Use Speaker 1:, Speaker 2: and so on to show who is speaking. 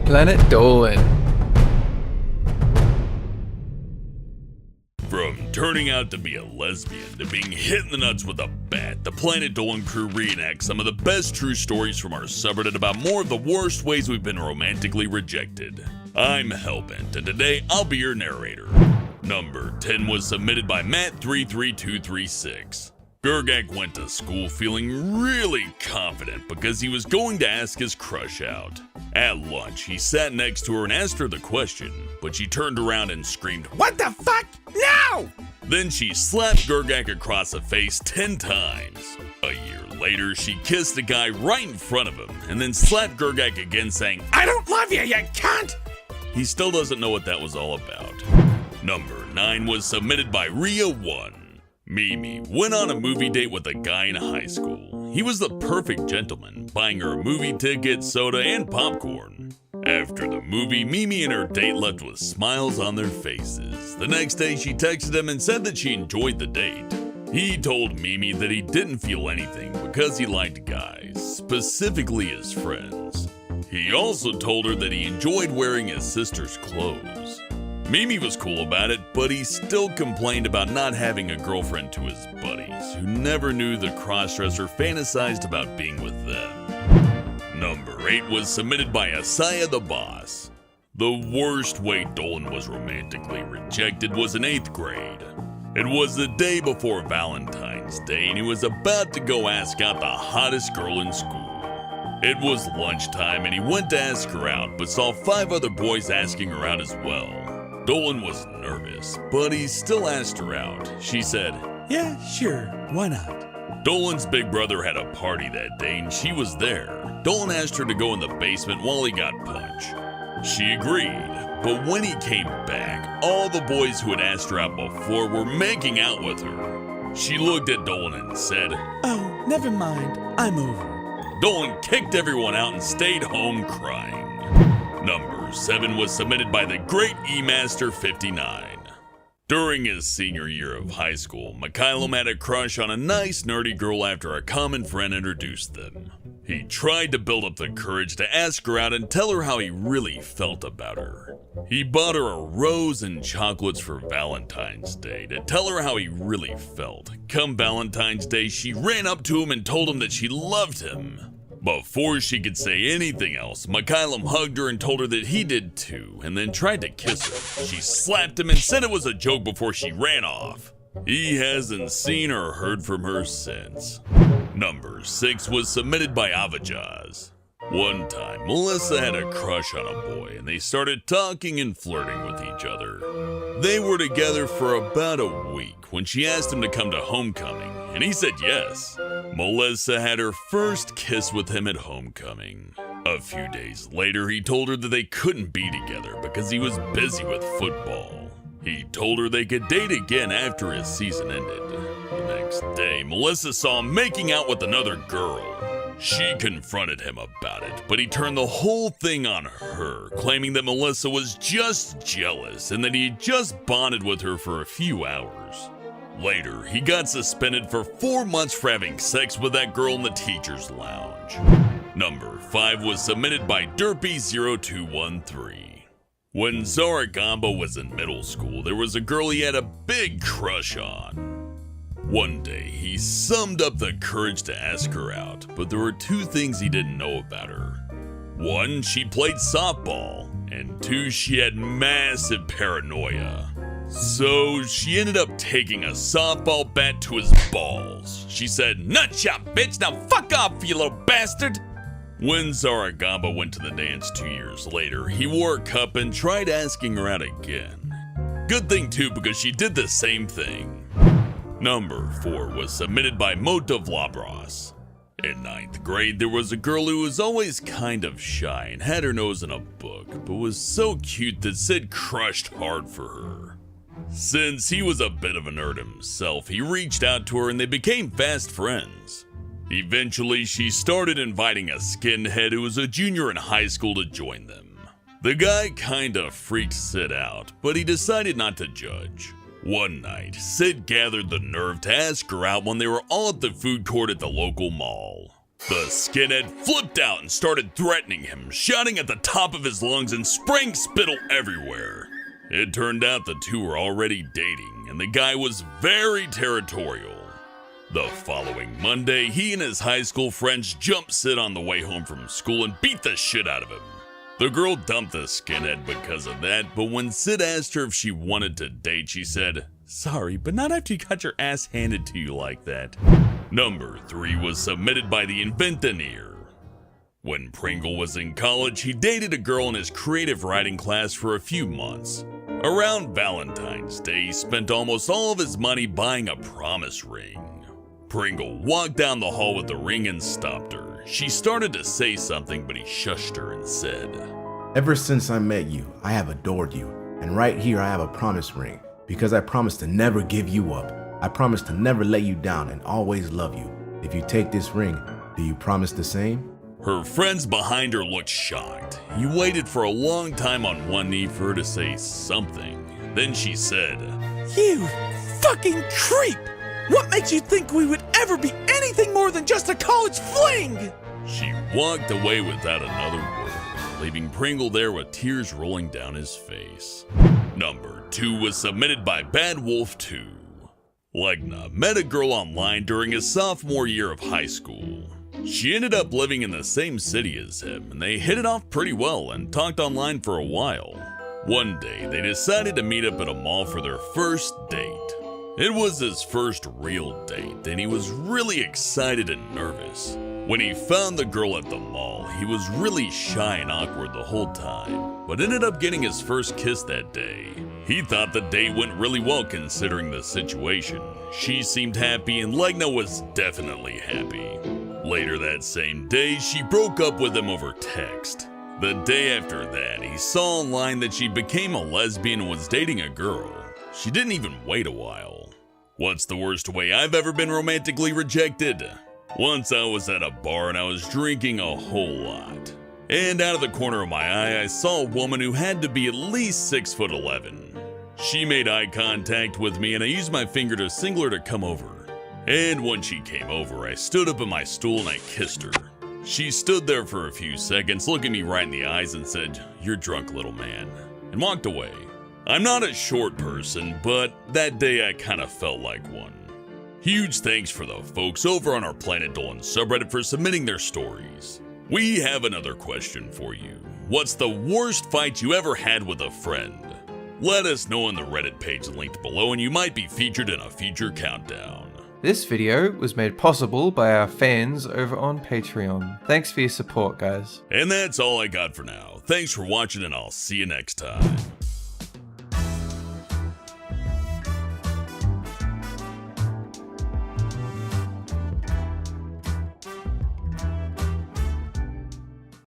Speaker 1: Planet Dolan.
Speaker 2: From turning out to be a lesbian to being hit in the nuts with a bat, the Planet Dolan crew reenacts some of the best true stories from our subreddit about more of the worst ways we've been romantically rejected. I'm Hellbent, and today I'll be your narrator. Number 10 was submitted by Matt33236. Gergak went to school feeling really confident because he was going to ask his crush out. At lunch, he sat next to her and asked her the question, but she turned around and screamed, "What the fuck? No!" Then she slapped Gergak across the face 10 times. A year later, she kissed a guy right in front of him and then slapped Gergak again saying, "I don't love you, you cunt!" He still doesn't know what that was all about. Number 9 was submitted by Ria1. Mimi went on a movie date with a guy in high school. He was the perfect gentleman, buying her a movie ticket, soda, and popcorn. After the movie, Mimi and her date left with smiles on their faces. The next day, she texted him and said that she enjoyed the date. He told Mimi that he didn't feel anything because he liked guys, specifically his friends. He also told her that he enjoyed wearing his sister's clothes. Mimi was cool about it, but he still complained about not having a girlfriend to his buddies, who never knew the crossdresser fantasized about being with them. Number 8 was submitted by Asaya the Boss. The worst way Dolan was romantically rejected was in 8th grade. It was the day before Valentine's Day, and he was about to go ask out the hottest girl in school. It was lunchtime, and he went to ask her out, but saw 5 other boys asking her out as well. Dolan was nervous, but he still asked her out. She said, "Yeah, sure, why not?" Dolan's big brother had a party that day, and she was there. Dolan asked her to go in the basement while he got punch. She agreed, but when he came back, all the boys who had asked her out before were making out with her. She looked at Dolan and said, "Oh, never mind, I'm over." Dolan kicked everyone out and stayed home crying. Number 7 was submitted by the great E-Master59. During his senior year of high school, Mikhailum had a crush on a nice nerdy girl after a common friend introduced them. He tried to build up the courage to ask her out and tell her how he really felt about her. He bought her a rose and chocolates for Valentine's Day to tell her how he really felt. Come Valentine's Day, she ran up to him and told him that she loved him. Before she could say anything else, Mikhailum hugged her and told her that he did too, and then tried to kiss her. She slapped him and said it was a joke before she ran off. He hasn't seen or heard from her since. Number 6 was submitted by Avajaz. One time, Melissa had a crush on a boy, and they started talking and flirting with each other. They were together for about a week when she asked him to come to homecoming, and he said yes. Melissa had her first kiss with him at homecoming. A few days later, he told her that they couldn't be together because he was busy with football. He told her they could date again after his season ended. The next day, Melissa saw him making out with another girl. She confronted him about it, but he turned the whole thing on her, claiming that Melissa was just jealous and that he had just bonded with her for a few hours. Later, he got suspended for 4 months for having sex with that girl in the teacher's lounge. Number 5 was submitted by Derpy0213. When Zaragamba was in middle school, there was a girl he had a big crush on. One day, he summed up the courage to ask her out, but there were 2 things he didn't know about her. 1, she played softball, and 2, she had massive paranoia. So she ended up taking a softball bat to his balls. She said, "Nut shot, bitch, now fuck off, you little bastard!" When Zaragamba went to the dance 2 years later, he wore a cup and tried asking her out again. Good thing too, because she did the same thing. Number 4 was submitted by Mote-of-Lobross. In 9th grade, there was a girl who was always kind of shy and had her nose in a book, but was so cute that Sid crushed hard for her. Since he was a bit of a nerd himself, he reached out to her and they became fast friends. Eventually, she started inviting a skinhead who was a junior in high school to join them. The guy kinda freaked Sid out, but he decided not to judge. One night, Sid gathered the nerve to ask her out when they were all at the food court at the local mall. The skinhead flipped out and started threatening him, shouting at the top of his lungs and spraying spittle everywhere. It turned out the two were already dating, and the guy was very territorial. The following Monday, he and his high school friends jumped Sid on the way home from school and beat the shit out of him. The girl dumped the skinhead because of that, but when Sid asked her if she wanted to date, she said, "Sorry, but not after you got your ass handed to you like that." Number 3 was submitted by TheInventioner. When Pringle was in college, he dated a girl in his creative writing class for a few months. Around Valentine's Day, he spent almost all of his money buying a promise ring. Pringle walked down the hall with the ring and stopped her. She started to say something, but he shushed her and said,
Speaker 1: "Ever since I met you, I have adored you. And right here I have a promise ring, because I promise to never give you up. I promise to never let you down and always love you. If you take this ring, do you promise the same?"
Speaker 2: Her friends behind her looked shocked. He waited for a long time on one knee for her to say something. Then she said,
Speaker 3: "You fucking creep! What makes you think we would ever be anything more than just a college fling?"
Speaker 2: She walked away without another word, leaving Pringle there with tears rolling down his face. Number 2 was submitted by Bad Wolf 2. Legna met a girl online during his sophomore year of high school. She ended up living in the same city as him, and they hit it off pretty well and talked online for a while. One day, they decided to meet up at a mall for their first date. It was his first real date, and he was really excited and nervous. When he found the girl at the mall, he was really shy and awkward the whole time, but ended up getting his first kiss that day. He thought the date went really well considering the situation. She seemed happy and Legna was definitely happy. Later that same day, she broke up with him over text. The day after that, he saw online that she became a lesbian and was dating a girl. She didn't even wait a while. What's the worst way I've ever been romantically rejected? Once I was at a bar and I was drinking a whole lot. And out of the corner of my eye, I saw a woman who had to be at least 6'11". She made eye contact with me and I used my finger to signal her to come over. And when she came over, I stood up in my stool and I kissed her. She stood there for a few seconds, looking me right in the eyes and said, "You're drunk, little man," and walked away. I'm not a short person, but that day I kind of felt like one. Huge thanks for the folks over on our Planet Dolan subreddit for submitting their stories. We have another question for you. What's the worst fight you ever had with a friend? Let us know on the Reddit page linked below and you might be featured in a future countdown.
Speaker 4: This video was made possible by our fans over on Patreon. Thanks for your support, guys.
Speaker 2: And that's all I got for now. Thanks for watching and I'll see you next time.